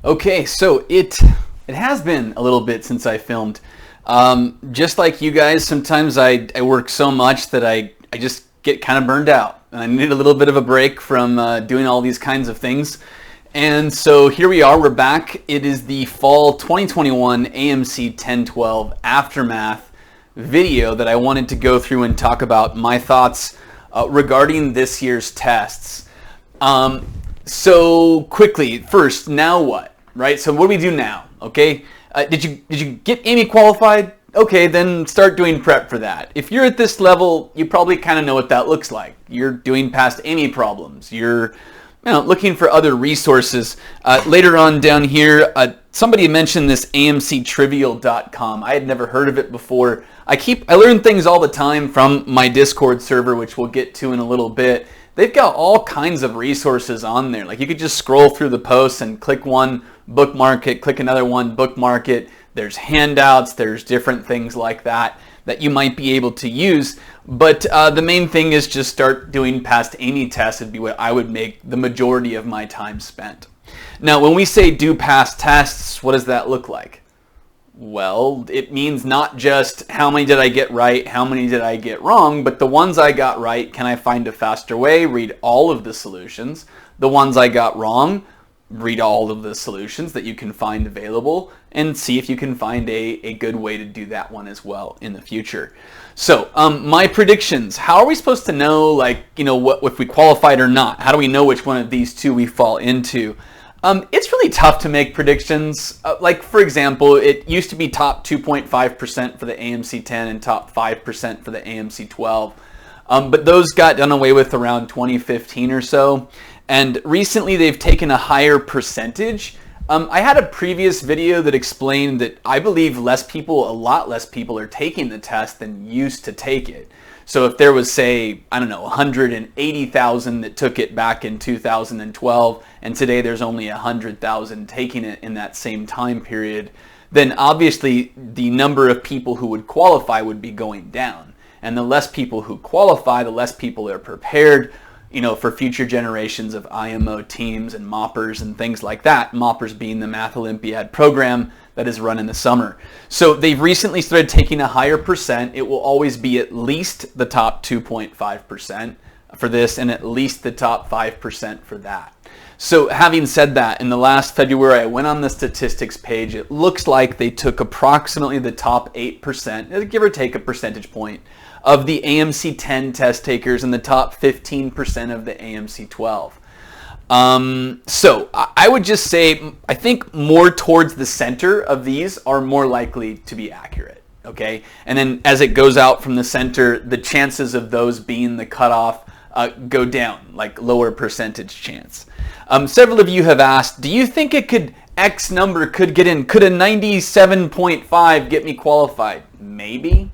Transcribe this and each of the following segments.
Okay, so it has been a little bit since I filmed. Just like you guys, sometimes I work so much that I just get kind of burned out. And I need a little bit of a break from doing all these kinds of things. And so here we are, we're back. It is the fall 2021 AMC 1012 Aftermath video that I wanted to go through and talk about my thoughts regarding this year's tests. So quickly, first, now what? Right? So what do we do now? Okay? Did you get AIME qualified? Okay, then start doing prep for that. If you're at this level, you probably kind of know what that looks like. You're doing past AIME problems. You're looking for other resources. Later on down here, somebody mentioned this AMCtrivial.com. I had never heard of it before. I learn things all the time from my Discord server, which we'll get to in a little bit. They've got all kinds of resources on there. Like you could just scroll through the posts and click one, bookmark it, click another one, bookmark it. There's handouts, there's different things like that you might be able to use. But the main thing is just start doing past AIME tests would be what I would make the majority of my time spent. Now, when we say do past tests, what does that look like? Well, it means not just how many did I get right, how many did I get wrong, but the ones I got right, can I find a faster way? Read all of the solutions. The ones I got wrong, read all of the solutions that you can find available and see if you can find a good way to do that one as well in the future. So my predictions, how are we supposed to know what if we qualified or not? How do we know which one of these two we fall into? It's really tough to make predictions. Like for example, it used to be top 2.5% for the AMC 10 and top 5% for the AMC 12. But those got done away with around 2015 or so. And recently they've taken a higher percentage. I had a previous video that explained that I believe a lot less people are taking the test than used to take it. So if there was, say, 180,000 that took it back in 2012, and today there's only 100,000 taking it in that same time period, then obviously the number of people who would qualify would be going down. And the less people who qualify, the less people are prepared for future generations of IMO teams and moppers and things like that. Moppers being the Math Olympiad program that is run in the summer. So they've recently started taking a higher percent. It will always be at least the top 2.5% for this and at least the top 5% for that. So having said that, in the last February, I went on the statistics page. It looks like they took approximately the top 8%, give or take a percentage point, of the AMC 10 test takers and the top 15% of the AMC 12. So I would just say, I think more towards the center of these are more likely to be accurate, okay? And then as it goes out from the center, the chances of those being the cutoff go down, like lower percentage chance. Several of you have asked, do you think X number could get in? Could a 97.5 get me qualified? Maybe.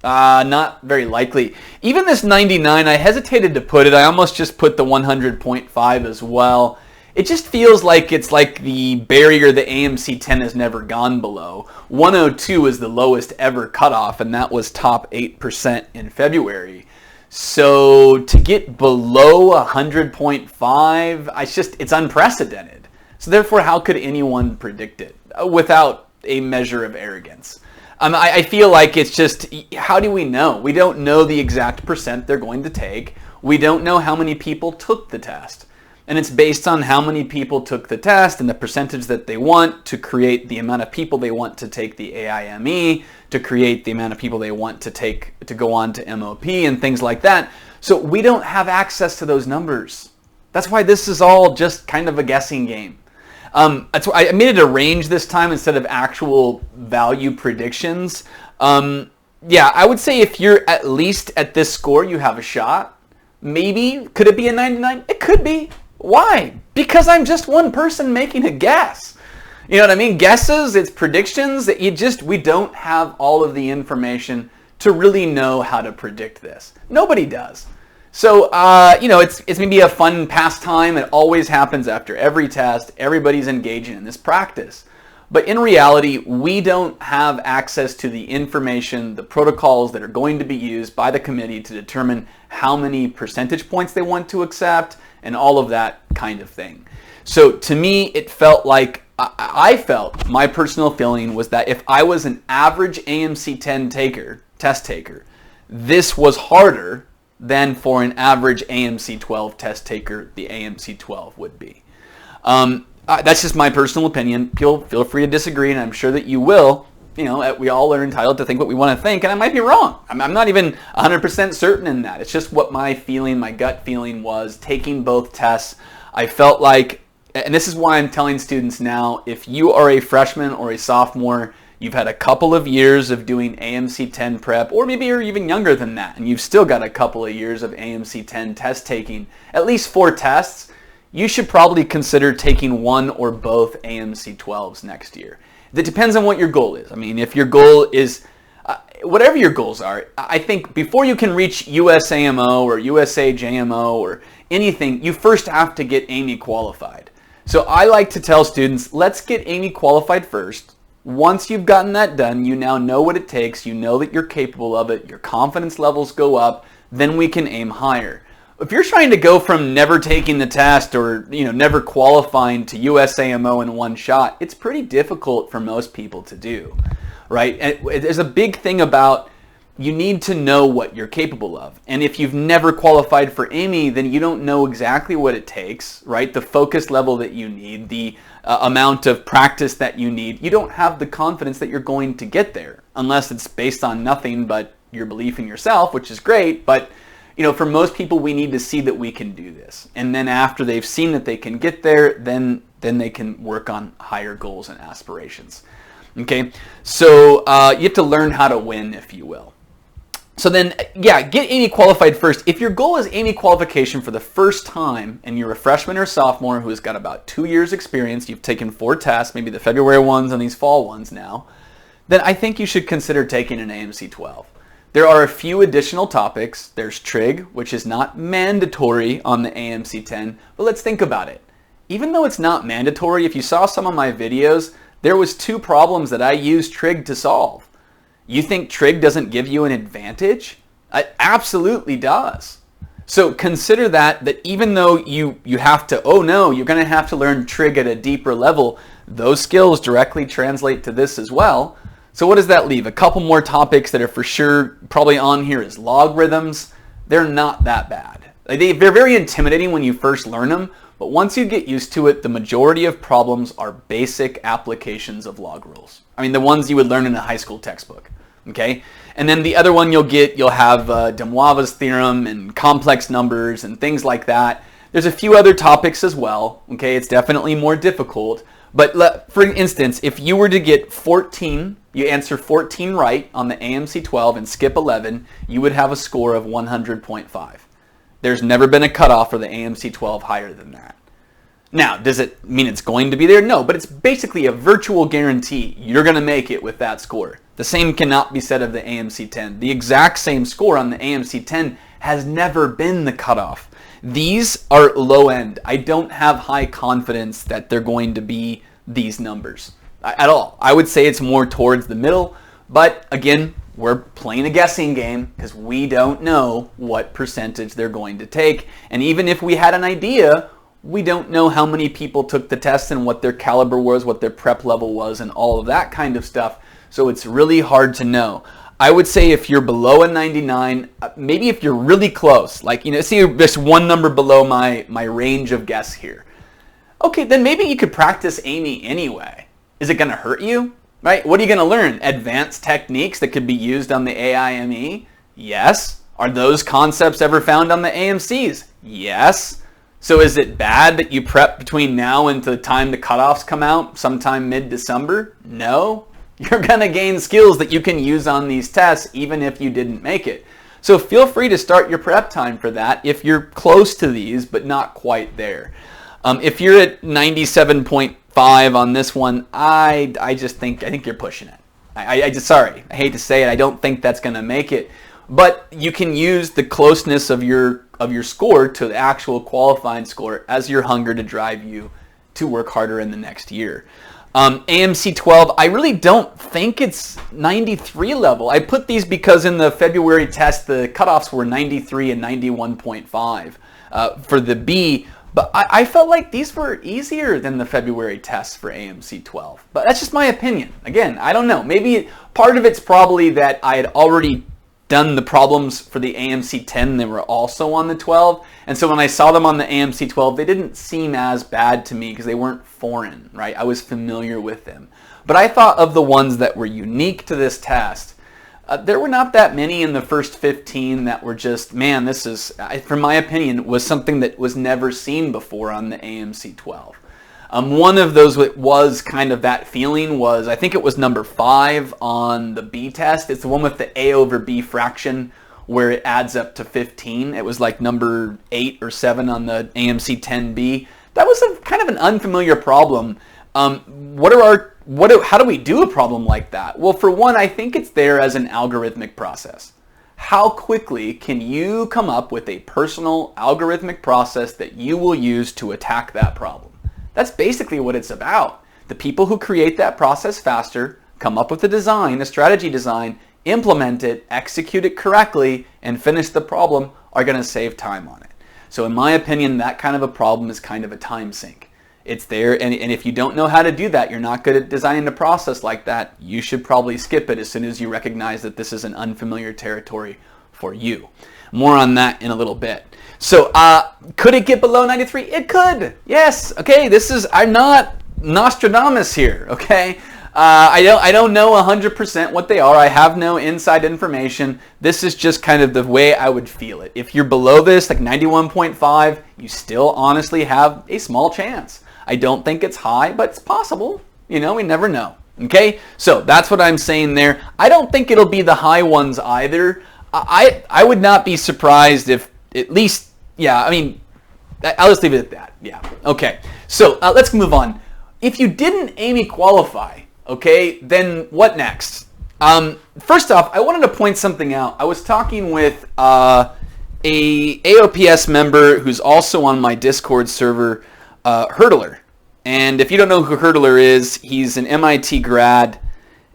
Not very likely. Even this 99, I hesitated to put it. I almost just put the 100.5 as well. It just feels like it's like the barrier the AMC 10 has never gone below. 102 is the lowest ever cutoff, and that was top 8% in February. So to get below 100.5, it's unprecedented. So therefore, how could anyone predict it without a measure of arrogance? I feel like it's just, how do we know? We don't know the exact percent they're going to take. We don't know how many people took the test. And it's based on how many people took the test and the percentage that they want to create the amount of people they want to take the AIME, to create the amount of people they want to go on to MOP and things like that. So we don't have access to those numbers. That's why this is all just kind of a guessing game. That's why I made it a range this time instead of actual value predictions. Yeah, I would say if you're at least at this score, you have a shot. Maybe. Could it be a 99? It could be. Why? Because I'm just one person making a guess. You know what I mean? Guesses, it's predictions. We don't have all of the information to really know how to predict this. Nobody does. So, it's maybe a fun pastime. It always happens after every test. Everybody's engaging in this practice. But in reality, we don't have access to the information, the protocols that are going to be used by the committee to determine how many percentage points they want to accept and all of that kind of thing. So to me, it felt like I felt, my personal feeling was that if I was an average AMC 10 test taker, this was harder than for an average AMC 12 test taker, the AMC 12 would be. That's just my personal opinion. Feel free to disagree, and I'm sure that you will. You know, we all are entitled to think what we want to think, and I might be wrong. I'm not even 100% certain in that. It's just what my gut feeling was taking both tests. I felt like, and this is why I'm telling students now, if you are a freshman or a sophomore, you've had a couple of years of doing AMC 10 prep, or maybe you're even younger than that, and you've still got a couple of years of AMC 10 test taking, at least 4 tests, you should probably consider taking one or both AMC 12s next year. It depends on what your goal is. I mean, if your goal is, whatever your goals are, I think before you can reach USAMO or USAJMO or anything, you first have to get AIME qualified. So I like to tell students, let's get AIME qualified first. Once you've gotten that done, you now know what it takes, you know that you're capable of it, your confidence levels go up, then we can aim higher. If you're trying to go from never taking the test or never qualifying to USAMO in one shot, it's pretty difficult for most people to do, right? And there's a big thing about you need to know what you're capable of. And if you've never qualified for AIME, then you don't know exactly what it takes, right? The focus level that you need, the amount of practice that you need. You don't have the confidence that you're going to get there unless it's based on nothing but your belief in yourself, which is great, but for most people, we need to see that we can do this. And then after they've seen that they can get there, then they can work on higher goals and aspirations. Okay, so you have to learn how to win, if you will. So then, get AIME qualified first. If your goal is AIME qualification for the first time, and you're a freshman or sophomore who's got about 2 years experience, you've taken 4 tests, maybe the February ones and these fall ones now, then I think you should consider taking an AMC 12. There are a few additional topics. There's trig, which is not mandatory on the AMC 10, but let's think about it. Even though it's not mandatory, if you saw some of my videos, there was 2 problems that I used trig to solve. You think trig doesn't give you an advantage? It absolutely does. So consider that even though you have to, you're going to have to learn trig at a deeper level, those skills directly translate to this as well. So what does that leave? A couple more topics that are for sure probably on here is logarithms. They're not that bad. They're very intimidating when you first learn them, but once you get used to it, the majority of problems are basic applications of log rules. I mean, the ones you would learn in a high school textbook, okay? And then the other one you'll have de Moivre's theorem and complex numbers and things like that. There's a few other topics as well, okay? It's definitely more difficult. But for instance, if you were to get 14, you answer 14 right on the AMC 12 and skip 11, you would have a score of 100.5. There's never been a cutoff for the AMC 12 higher than that. Now, does it mean it's going to be there? No, but it's basically a virtual guarantee you're going to make it with that score. The same cannot be said of the AMC 10. The exact same score on the AMC 10 has never been the cutoff. These are low end. I don't have high confidence that they're going to be these numbers at all. I would say it's more towards the middle, but again, we're playing a guessing game because we don't know what percentage they're going to take. And even if we had an idea, we don't know how many people took the test and what their caliber was, what their prep level was, and all of that kind of stuff. So it's really hard to know. I would say if you're below a 99, maybe if you're really close, like, see just one number below my range of guess here. Okay, then maybe you could practice AIME anyway. Is it going to hurt you? Right? What are you going to learn? Advanced techniques that could be used on the AIME? Yes. Are those concepts ever found on the AMCs? Yes. So is it bad that you prep between now and the time the cutoffs come out, sometime mid-December? No. You're going to gain skills that you can use on these tests even if you didn't make it. So feel free to start your prep time for that if you're close to these but not quite there. If you're at 97.5 on this one, I think you're pushing it. I hate to say it, I don't think that's going to make it. But you can use the closeness of your score to the actual qualifying score as your hunger to drive you to work harder in the next year. AMC 12, I really don't think it's 93 level. I put these because in the February test, the cutoffs were 93 and 91.5 for the B. But I felt like these were easier than the February tests for AMC 12. But that's just my opinion. Again, I don't know. Maybe part of it's probably that I had already done the problems for the AMC 10. They were also on the 12. And so when I saw them on the AMC 12, they didn't seem as bad to me because they weren't foreign, right? I was familiar with them. But I thought of the ones that were unique to this test. There were not that many in the first 15 that were just, man, this is, from my opinion, was something that was never seen before on the AMC 12. One of those that was kind of that feeling was, I think it was number 5 on the B test. It's the one with the A over B fraction where it adds up to 15. It was like number 8 or 7 on the AMC 10B. That was kind of an unfamiliar problem. How do we do a problem like that? Well, for one, I think it's there as an algorithmic process. How quickly can you come up with a personal algorithmic process that you will use to attack that problem? That's basically what it's about. The people who create that process faster, come up with a design, a strategy design, implement it, execute it correctly, and finish the problem are going to save time on it. So in my opinion, that kind of a problem is kind of a time sink. It's there, and if you don't know how to do that, you're not good at designing a process like that, you should probably skip it as soon as you recognize that this is an unfamiliar territory for you. More on that in a little bit. So, could it get below 93? It could. Yes. Okay. I'm not Nostradamus here. Okay. I don't know 100% what they are. I have no inside information. This is just kind of the way I would feel it. If you're below this, like 91.5, you still honestly have a small chance. I don't think it's high, but it's possible. We never know. Okay? So that's what I'm saying there. I don't think it'll be the high ones either. I would not be surprised if at least, I'll just leave it at that. Yeah. Okay. So let's move on. If you didn't AIME qualify, okay, then what next? First off, I wanted to point something out. I was talking with a AOPS member who's also on my Discord server, Hurdler. And if you don't know who Hurdler is, he's an MIT grad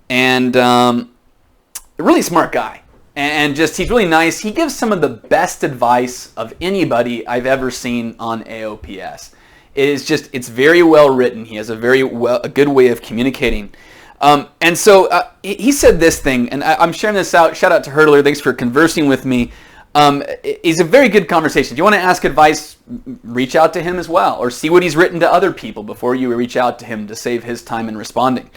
and a really smart guy. And he's really nice. He gives some of the best advice of anybody I've ever seen on AOPS. It's very well written. He has a good way of communicating. And so he said this thing, and I'm sharing this out. Shout out to Hurdler. Thanks for conversing with me. It's a very good conversation. If you want to ask advice, reach out to him as well, or see what he's written to other people before you reach out to him to save his time in responding.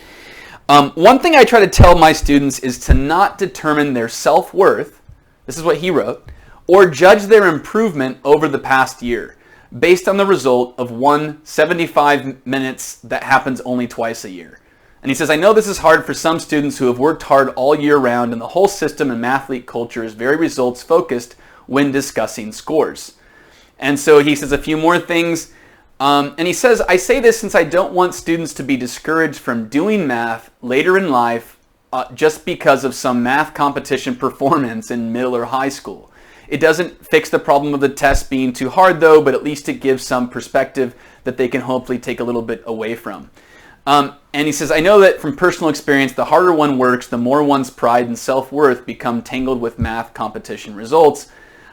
One thing I try to tell my students is to not determine their self-worth, this is what he wrote, or judge their improvement over the past year based on the result of one 75 minutes that happens only twice a year. And he says, I know this is hard for some students who have worked hard all year round, and the whole system in Mathlete culture is very results focused when discussing scores. And so he says a few more things. And he says, I say this since I don't want students to be discouraged from doing math later in life just because of some math competition performance in middle or high school. It doesn't fix the problem of the test being too hard though, but at least it gives some perspective that they can hopefully take a little bit away from. And he says, I know that from personal experience, the harder one works, the more one's pride and self-worth become tangled with math competition results.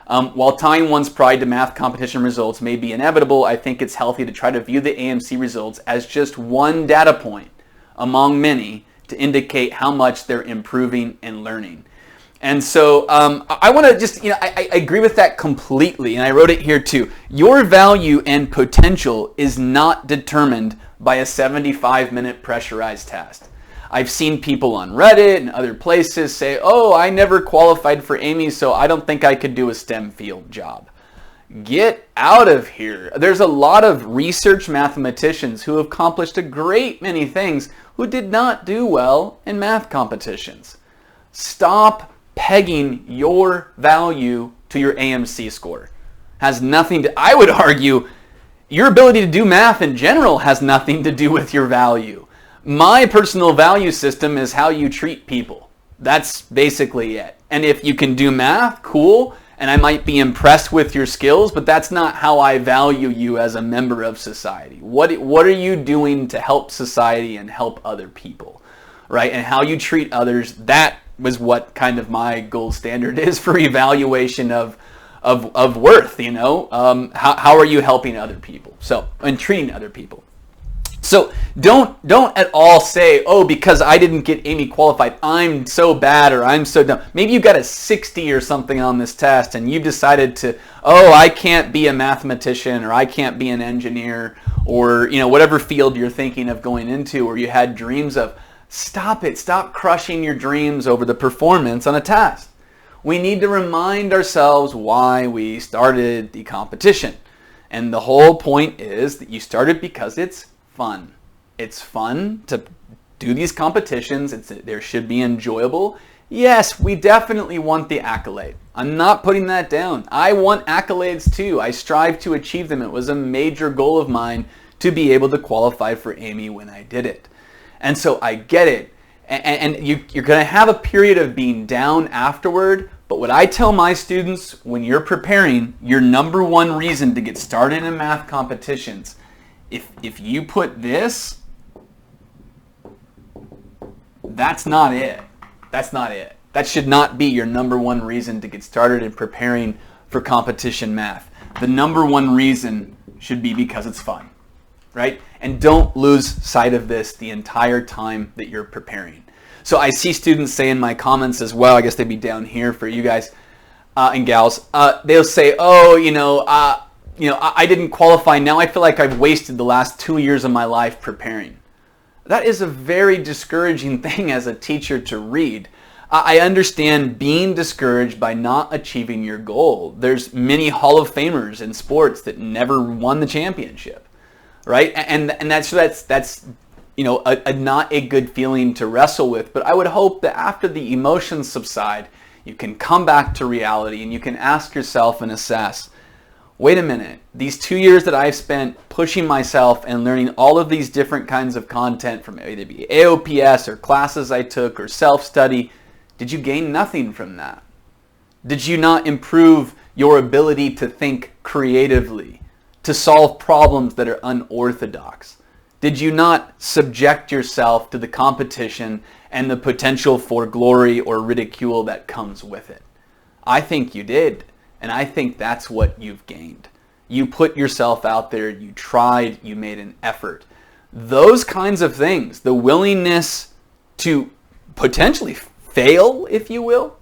While tying one's pride to math competition results may be inevitable, I think it's healthy to try to view the AMC results as just one data point among many to indicate how much they're improving and learning. And so I want to just, I agree with that completely, and I wrote it here too. Your value and potential is not determined by a 75-minute pressurized test. I've seen people on Reddit and other places say, oh, I never qualified for AIME, so I don't think I could do a STEM field job. Get out of here. There's a lot of research mathematicians who have accomplished a great many things who did not do well in math competitions. Stop pegging your value to your AMC score. Has nothing to, I would argue, your ability to do math in general has nothing to do with your value. My personal value system is how you treat people. That's basically it. And if you can do math, cool, and I might be impressed with your skills, but that's not how I value you as a member of society. What are you doing to help society and help other people, right? And how you treat others, that was what kind of my gold standard is for evaluation of of worth, you know? How are you helping other people? So, and treating other people. So don't at all say, oh, because I didn't get AIME qualified, I'm so bad or I'm so dumb. Maybe you got a 60 or something on this test and you've decided to, oh, I can't be a mathematician or I can't be an engineer or, you know, whatever field you're thinking of going into or you had dreams of. Stop it. Stop crushing your dreams over the performance on a test. We need to remind ourselves why we started the competition. And the whole point is that you started because it's fun. It's fun to do these competitions. There should be enjoyable. Yes, we definitely want the accolade. I'm not putting that down. I want accolades too. I strive to achieve them. It was a major goal of mine to be able to qualify for AIME when I did it. And so I get it. And you're going to have a period of being down afterward. But what I tell my students when you're preparing, your number one reason to get started in math competitions, if you put this, that's not it. That's not it. That should not be your number one reason to get started in preparing for competition math. The number one reason should be because it's fun, right? And don't lose sight of this the entire time that you're preparing. So I see students say in my comments as well, I guess they'd be down here for you guys and gals, they'll say, oh, I didn't qualify. Now I feel like I've wasted the last 2 years of my life preparing. That is a very discouraging thing as a teacher to read. I understand being discouraged by not achieving your goal. There's many Hall of Famers in sports that never won the championship, right? And that's not a good feeling to wrestle with. But I would hope that after the emotions subside, you can come back to reality and you can ask yourself and assess, wait a minute, these 2 years that I've spent pushing myself and learning all of these different kinds of content from either be AOPS or classes I took or self-study, did you gain nothing from that? Did you not improve your ability to think creatively, to solve problems that are unorthodox? Did you not subject yourself to the competition and the potential for glory or ridicule that comes with it? I think you did. And I think that's what you've gained. You put yourself out there, you tried, you made an effort. Those kinds of things, the willingness to potentially fail, if you will,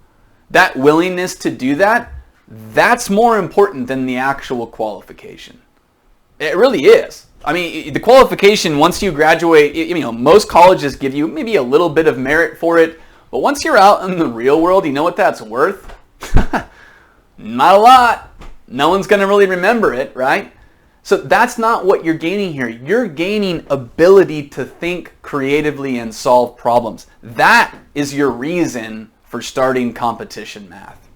that willingness to do that, that's more important than the actual qualification. It really is. I mean, the qualification, once you graduate, most colleges give you maybe a little bit of merit for it, but once you're out in the real world, you know what that's worth? Not a lot. No one's going to really remember it, right? So that's not what you're gaining here. You're gaining ability to think creatively and solve problems. That is your reason for starting competition math.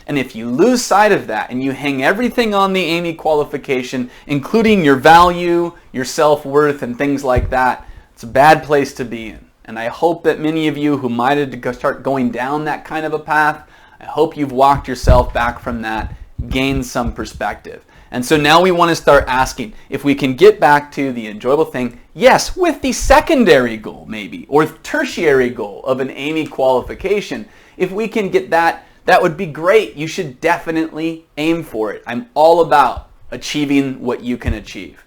And if you lose sight of that and you hang everything on the AIME qualification, including your value, your self-worth, and things like that, it's a bad place to be in. And I hope that many of you who might have start going down that kind of a path, I hope you've walked yourself back from that, gained some perspective. And so now we want to start asking if we can get back to the enjoyable thing, yes, with the secondary goal maybe, or tertiary goal of an AIME qualification. If we can get that, that would be great. You should definitely aim for it. I'm all about achieving what you can achieve.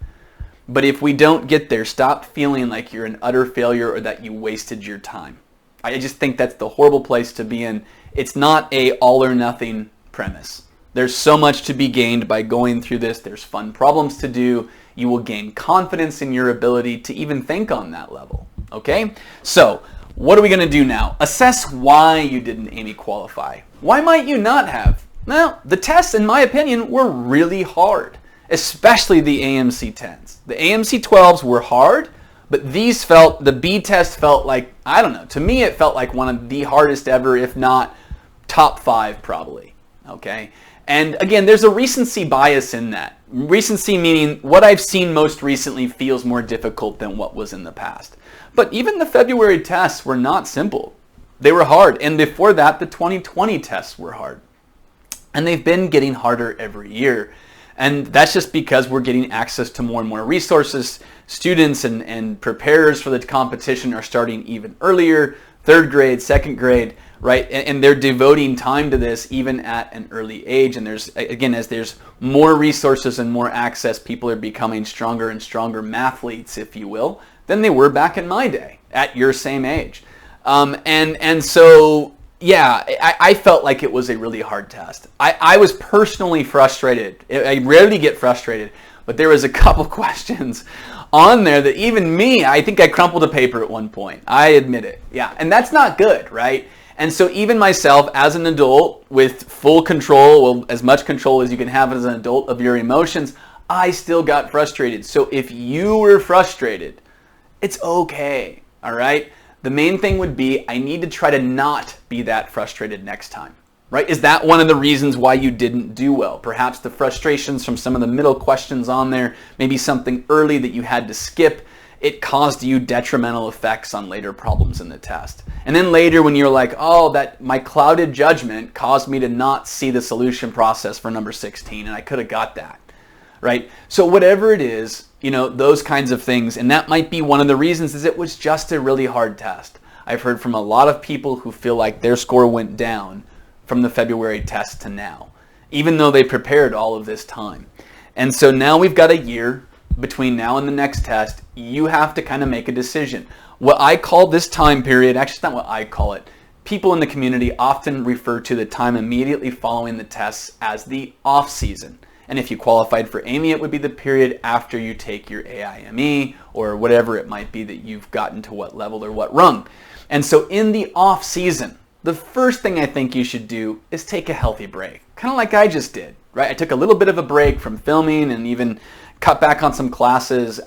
But if we don't get there, stop feeling like you're an utter failure or that you wasted your time. I just think that's the horrible place to be in. It's not a all or nothing premise. There's so much to be gained by going through this. There's fun problems to do. You will gain confidence in your ability to even think on that level. Okay? So, what are we going to do now? Assess why you didn't AIME qualify. Why might you not have? Well, the tests, in my opinion, were really hard, especially the AMC 10s. The AMC 12s were hard, but the B test felt like, I don't know, to me it felt like one of the hardest ever, if not top 5 probably. Okay? And again, there's a recency bias in that. Recency meaning what I've seen most recently feels more difficult than what was in the past. But even the February tests were not simple. They were hard. And before that, the 2020 tests were hard. And they've been getting harder every year. And that's just because we're getting access to more and more resources. Students and preparers for the competition are starting even earlier. third grade, second grade, right? And they're devoting time to this even at an early age. And there's, again, as there's more resources and more access, people are becoming stronger and stronger mathletes, if you will, than they were back in my day at your same age. And so, yeah, I felt like it was a really hard test. I was personally frustrated. I rarely get frustrated, but there was a couple questions on there that even me, I think I crumpled a paper at one point. I admit it. Yeah, and that's not good, right? And so even myself as an adult with full control, well, as much control as you can have as an adult of your emotions, I still got frustrated. So if you were frustrated, it's okay, all right? The main thing would be I need to try to not be that frustrated next time, right? Is that one of the reasons why you didn't do well? Perhaps the frustrations from some of the middle questions on there, maybe something early that you had to skip, it caused you detrimental effects on later problems in the test. And then later when you're like, oh, that my clouded judgment caused me to not see the solution process for number 16 and I could have got that, right? So whatever it is, you know, those kinds of things, and that might be one of the reasons is it was just a really hard test. I've heard from a lot of people who feel like their score went down from the February test to now, even though they prepared all of this time. And so now we've got a year between now and the next test. You have to kind of make a decision. What I call this time period, actually it's not what I call it, people in the community often refer to the time immediately following the tests as the off season. And if you qualified for AIME, it would be the period after you take your AIME or whatever it might be that you've gotten to what level or what rung. And so in the off season, the first thing I think you should do is take a healthy break. Kind of like I just did, right? I took a little bit of a break from filming and even cut back on some classes.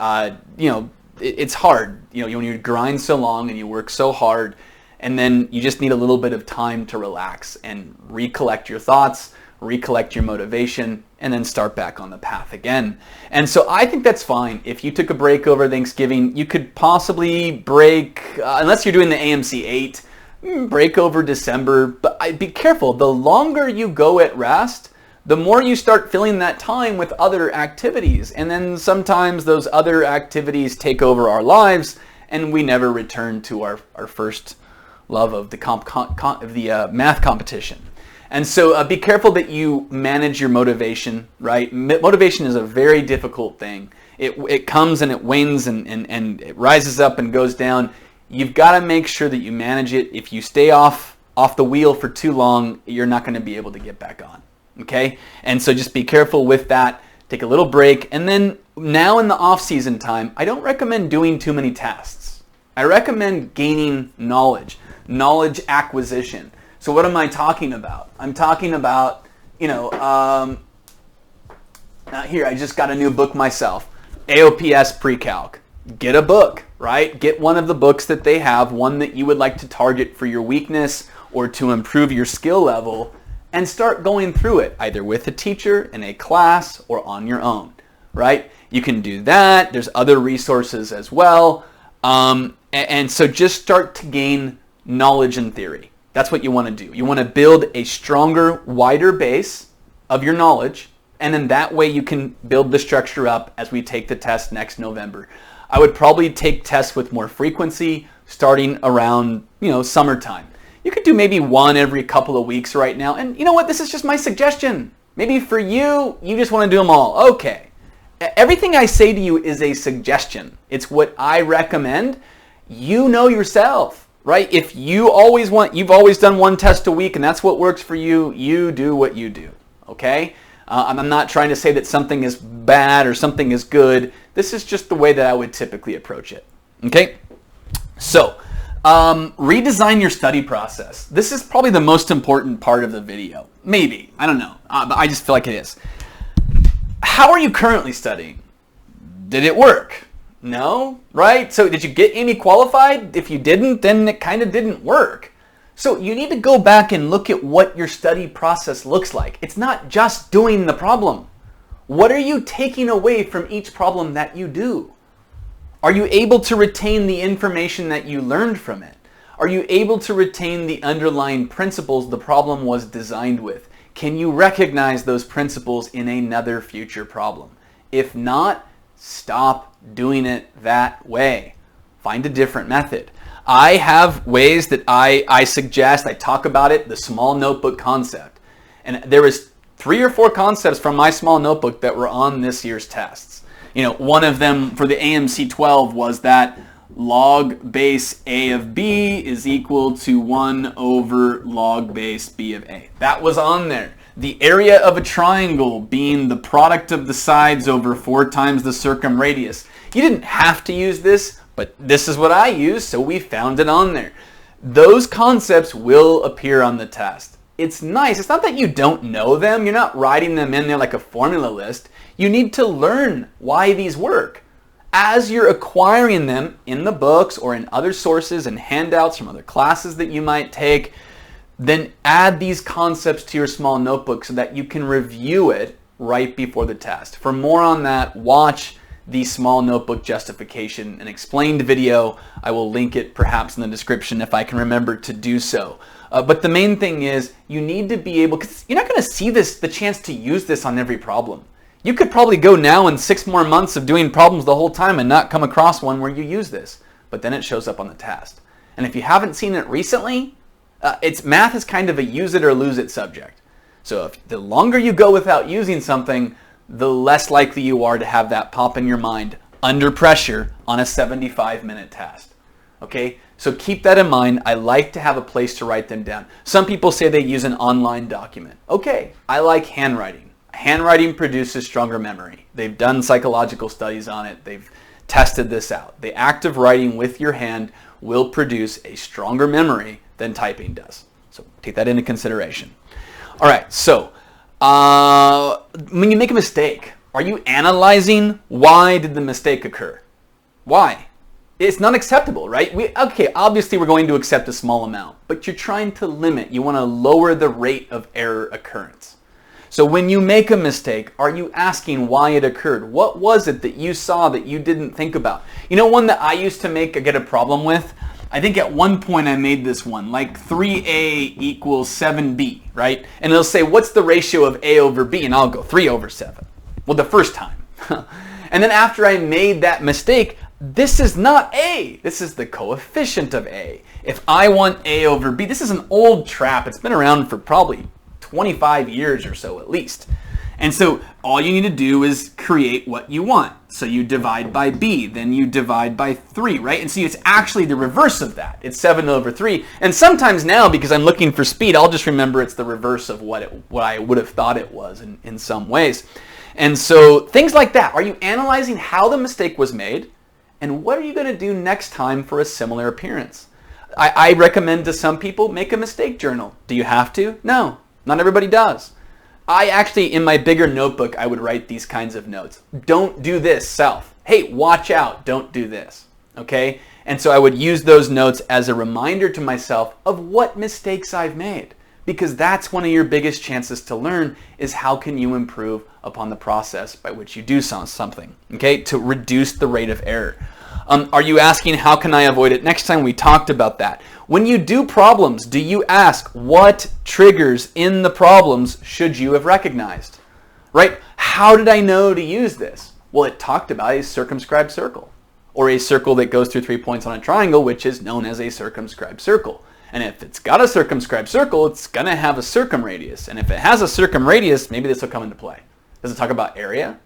You know, it's hard, you know, when you grind so long and you work so hard, and then you just need a little bit of time to relax and recollect your thoughts, recollect your motivation, and then start back on the path again. And so I think that's fine. If you took a break over Thanksgiving, you could possibly break, unless you're doing the AMC 8, break over December. But be careful. The longer you go at rest, the more you start filling that time with other activities. And then sometimes those other activities take over our lives and we never return to our first love of the math competition. And so be careful that you manage your motivation, right? Motivation is a very difficult thing. It comes and it wanes and it rises up and goes down. You've got to make sure that you manage it. If you stay off the wheel for too long, you're not going to be able to get back on, okay? And so just be careful with that. Take a little break. And then now in the off-season time, I don't recommend doing too many tests. I recommend gaining knowledge acquisition. So what am I talking about? I'm talking about, you know, here, I just got a new book myself, AOPS Pre-Calc. Get a book, right? Get one of the books that they have, one that you would like to target for your weakness or to improve your skill level, and start going through it, either with a teacher, in a class, or on your own, right? You can do that. There's other resources as well. And so just start to gain knowledge and theory. That's what you want to do. You want to build a stronger, wider base of your knowledge, and then that way you can build the structure up as we take the test next November. I would probably take tests with more frequency starting around, you know, summertime. You could do maybe one every couple of weeks right now. And you know what? This is just my suggestion. Maybe for you, you just want to do them all. Okay. Everything I say to you is a suggestion. It's what I recommend. You know yourself. Right? If you've always done one test a week and that's what works for you, you do what you do. Okay? I'm not trying to say that something is bad or something is good. This is just the way that I would typically approach it. Okay? So, redesign your study process. This is probably the most important part of the video. Maybe. I don't know. But I just feel like it is. How are you currently studying? Did it work? No, right? So did you get AIME qualified? If you didn't, then it kind of didn't work. So you need to go back and look at what your study process looks like. It's not just doing the problem. What are you taking away from each problem that you do? Are you able to retain the information that you learned from it? Are you able to retain the underlying principles the problem was designed with? Can you recognize those principles in another future problem? If not, stop doing it that way. find a different method. I have ways that I suggest, I talk about it, the small notebook concept. And there was 3 or 4 concepts from my small notebook that were on this year's tests. One of them for the AMC 12 was that log base A of B is equal to 1 over log base B of A. That was on there. The area of a triangle being the product of the sides over 4 times the circumradius. You didn't have to use this, but this is what I use, so we found it on there. Those concepts will appear on the test. It's nice. It's not that you don't know them. You're not writing them in there like a formula list. You need to learn why these work. As you're acquiring them in the books or in other sources and handouts from other classes that you might take, then add these concepts to your small notebook so that you can review it right before the test. For more on that, watch the small notebook justification and explained video. I will link it perhaps in the description if I can remember to do so. But the main thing is you need to be able, because you're not going to see the chance to use this on every problem. You could probably go now in 6 more months of doing problems the whole time and not come across one where you use this, but then it shows up on the test. And if you haven't seen it recently, math is kind of a use it or lose it subject. So if the longer you go without using something, the less likely you are to have that pop in your mind under pressure on a 75-minute test. Okay, so keep that in mind. I like to have a place to write them down. Some people say they use an online document. Okay, I like handwriting. Handwriting produces stronger memory. They've done psychological studies on it. They've tested this out. The act of writing with your hand will produce a stronger memory than typing does. So take that into consideration. All right, so when you make a mistake, are you analyzing why did the mistake occur? Why? It's not acceptable, right? Obviously we're going to accept a small amount, but you're trying to limit. You want to lower the rate of error occurrence. So when you make a mistake, are you asking why it occurred? What was it that you saw that you didn't think about? One that I used to get a problem with, I think at one point I made this one, like 3a equals 7b, right? And it'll say, what's the ratio of a over b? And I'll go 3 over 7. Well, the first time. And then after I made that mistake, this is not a. This is the coefficient of a. If I want a over b, this is an old trap. It's been around for probably 25 years or so at least. And so all you need to do is create what you want. So you divide by b, then you divide by 3, right? And see, it's actually the reverse of that. It's 7 over 3. And sometimes now, because I'm looking for speed, I'll just remember it's the reverse of what I would have thought it was in some ways. And so things like that. Are you analyzing how the mistake was made? And what are you going to do next time for a similar appearance? I recommend to some people, make a mistake journal. Do you have to? No, not everybody does. I actually, in my bigger notebook, I would write these kinds of notes. Don't do this, self. Hey, watch out, don't do this. Okay? And so I would use those notes as a reminder to myself of what mistakes I've made. Because that's one of your biggest chances to learn is how can you improve upon the process by which you do something. Okay? To reduce the rate of error. Are you asking how can I avoid it next time? We talked about that. When you do problems, do you ask what triggers in the problems should you have recognized? Right? How did I know to use this? Well, it talked about a circumscribed circle, or a circle that goes through 3 points on a triangle, which is known as a circumscribed circle. And if it's got a circumscribed circle, it's going to have a circumradius. And if it has a circumradius, maybe this will come into play. Does it talk about area?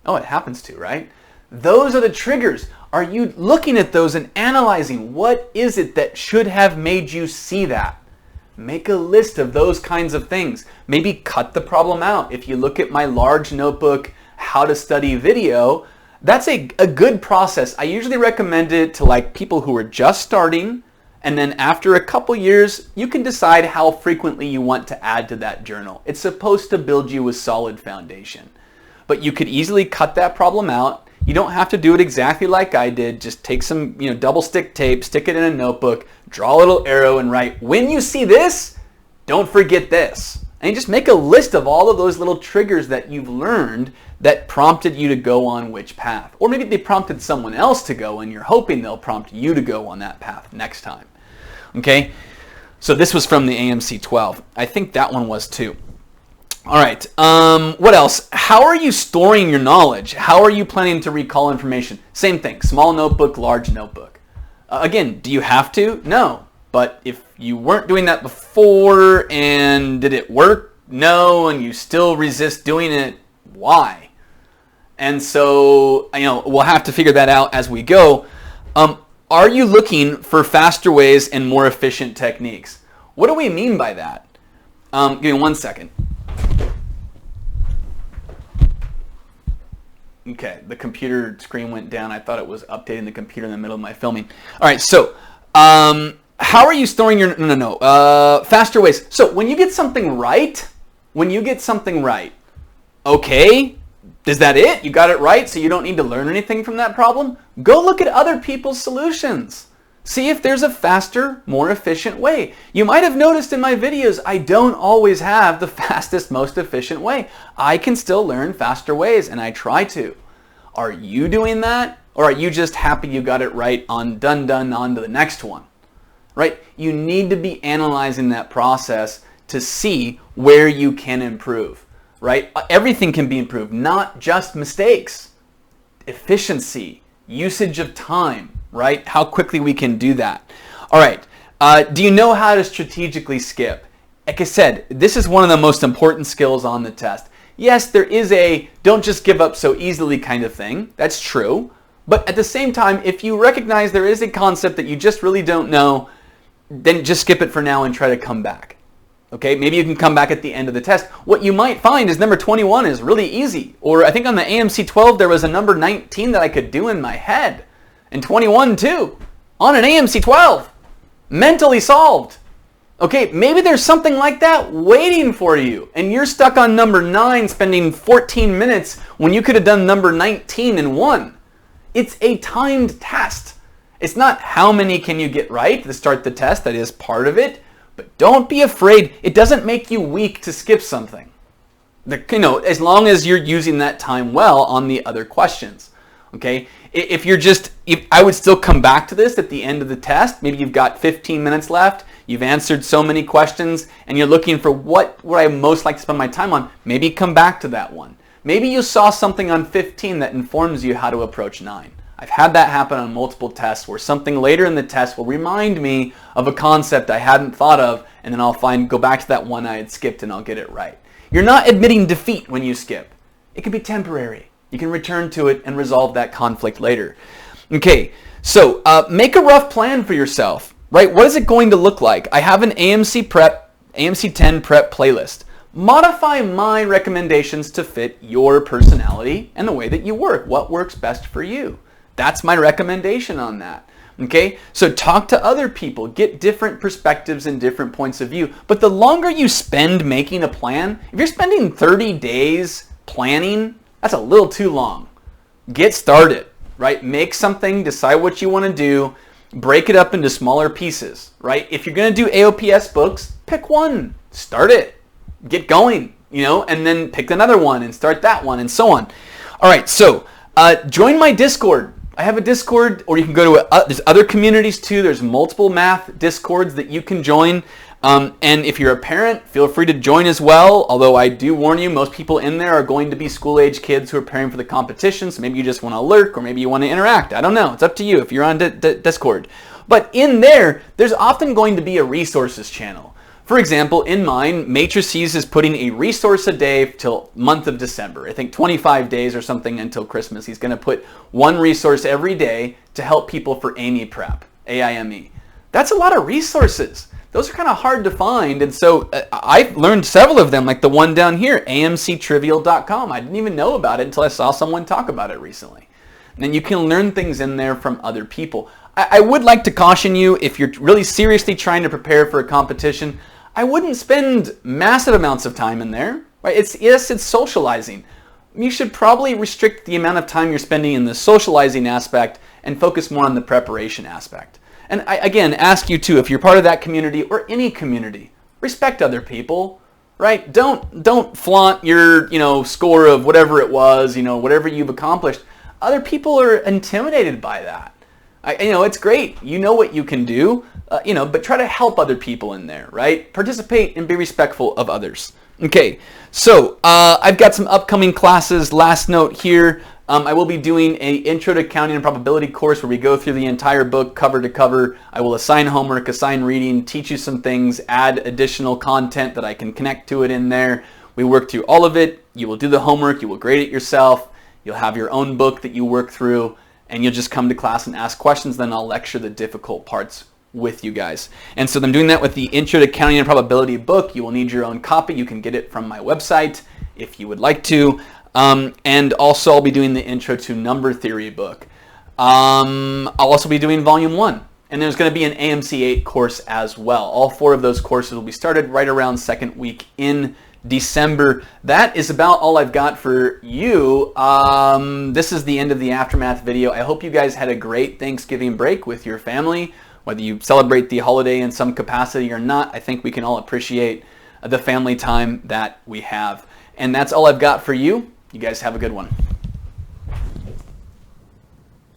Oh, it happens to, right? Those are the triggers. Are you looking at those and analyzing what is it that should have made you see that? Make a list of those kinds of things. Maybe cut the problem out. If you look at my large notebook, How to Study Video, that's a good process. I usually recommend it to people who are just starting, and then after a couple years, you can decide how frequently you want to add to that journal. It's supposed to build you a solid foundation. But you could easily cut that problem out. You don't have to do it exactly like I did. Just take some double stick tape, stick it in a notebook, draw a little arrow and write, when you see this, don't forget this. And just make a list of all of those little triggers that you've learned that prompted you to go on which path. Or maybe they prompted someone else to go and you're hoping they'll prompt you to go on that path next time. Okay? So this was from the AMC 12. I think that one was too. All right. What else? How are you storing your knowledge? How are you planning to recall information? Same thing. Small notebook, large notebook. Again, do you have to? No. But if you weren't doing that before and did it work? No. And you still resist doing it? Why? And so, we'll have to figure that out as we go. Are you looking for faster ways and more efficient techniques? What do we mean by that? Give me 1 second. Okay, the computer screen went down. I thought it was updating the computer in the middle of my filming. All right, so how are you storing your, faster ways. So when you get something right, okay, is that it? You got it right, so you don't need to learn anything from that problem? Go look at other people's solutions. See if there's a faster, more efficient way. You might have noticed in my videos, I don't always have the fastest, most efficient way. I can still learn faster ways, and I try to. Are you doing that? Or are you just happy you got it right on done, on to the next one? Right? You need to be analyzing that process to see where you can improve. Right? Everything can be improved, not just mistakes. Efficiency, usage of time, right? How quickly we can do that. All right. Do you know how to strategically skip? Like I said, this is one of the most important skills on the test. Yes, there is a don't just give up so easily kind of thing. That's true. But at the same time, if you recognize there is a concept that you just really don't know, then just skip it for now and try to come back. Okay, maybe you can come back at the end of the test. What you might find is number 21 is really easy. Or I think on the AMC 12 there was a number 19 that I could do in my head. And 21 too. On an AMC 12. Mentally solved. Okay, maybe there's something like that waiting for you. And you're stuck on number 9 spending 14 minutes when you could have done number 19 in 1. It's a timed test. It's not how many can you get right to start the test. That is part of it. But don't be afraid. It doesn't make you weak to skip something. As long as you're using that time well on the other questions. Okay? If I would still come back to this at the end of the test. Maybe you've got 15 minutes left. You've answered so many questions and you're looking for what would I most like to spend my time on. Maybe come back to that one. Maybe you saw something on 15 that informs you how to approach 9. I've had that happen on multiple tests where something later in the test will remind me of a concept I hadn't thought of, and then I'll go back to that one I had skipped and I'll get it right. You're not admitting defeat when you skip. It can be temporary. You can return to it and resolve that conflict later. Okay, so make a rough plan for yourself, right? What is it going to look like? I have an AMC 10 prep playlist. Modify my recommendations to fit your personality and the way that you work. What works best for you? That's my recommendation on that. Okay, so talk to other people, get different perspectives and different points of view. But the longer you spend making a plan, if you're spending 30 days planning, that's a little too long. Get started, right? Make something, decide what you want to do, break it up into smaller pieces, right? If you're going to do AOPS books, pick one, start it, get going, and then pick another one and start that one and so on. All right, so join my Discord. I have a Discord, or you can go to there's other communities too. There's multiple math Discords that you can join. And if you're a parent, feel free to join as well. Although I do warn you, most people in there are going to be school-age kids who are preparing for the competition. So maybe you just want to lurk, or maybe you want to interact. I don't know. It's up to you if you're on Discord. But in there's often going to be a resources channel. For example, in mine, Matrices is putting a resource a day till month of December. I think 25 days or something until Christmas. He's going to put one resource every day to help people for AIME prep, AIME. That's a lot of resources. Those are kind of hard to find. And so I've learned several of them, like the one down here, amctrivial.com. I didn't even know about it until I saw someone talk about it recently. And then you can learn things in there from other people. I would like to caution you, if you're really seriously trying to prepare for a competition, I wouldn't spend massive amounts of time in there. Right? It's socializing. You should probably restrict the amount of time you're spending in the socializing aspect and focus more on the preparation aspect. And I, again, ask you too, if you're part of that community or any community, respect other people, right? Don't flaunt your, score of whatever it was, whatever you've accomplished. Other people are intimidated by that. It's great. You know what you can do, but try to help other people in there, right? Participate and be respectful of others. Okay, so I've got some upcoming classes. Last note here, I will be doing an Intro to Accounting and Probability course where we go through the entire book cover to cover. I will assign homework, assign reading, teach you some things, add additional content that I can connect to it in there. We work through all of it. You will do the homework, you will grade it yourself, you'll have your own book that you work through, and you'll just come to class and ask questions, then I'll lecture the difficult parts with you guys. And so I'm doing that with the Intro to Accounting and Probability book. You will need your own copy. You can get it from my website if you would like to. And also I'll be doing the Intro to Number Theory book. I'll also be doing Volume 1. And there's going to be an AMC 8 course as well. All 4 of those courses will be started right around second week in December. That is about all I've got for you. This is the end of the Aftermath video. I hope you guys had a great Thanksgiving break with your family. Whether you celebrate the holiday in some capacity or not, I think we can all appreciate the family time that we have. And that's all I've got for you. You guys have a good one.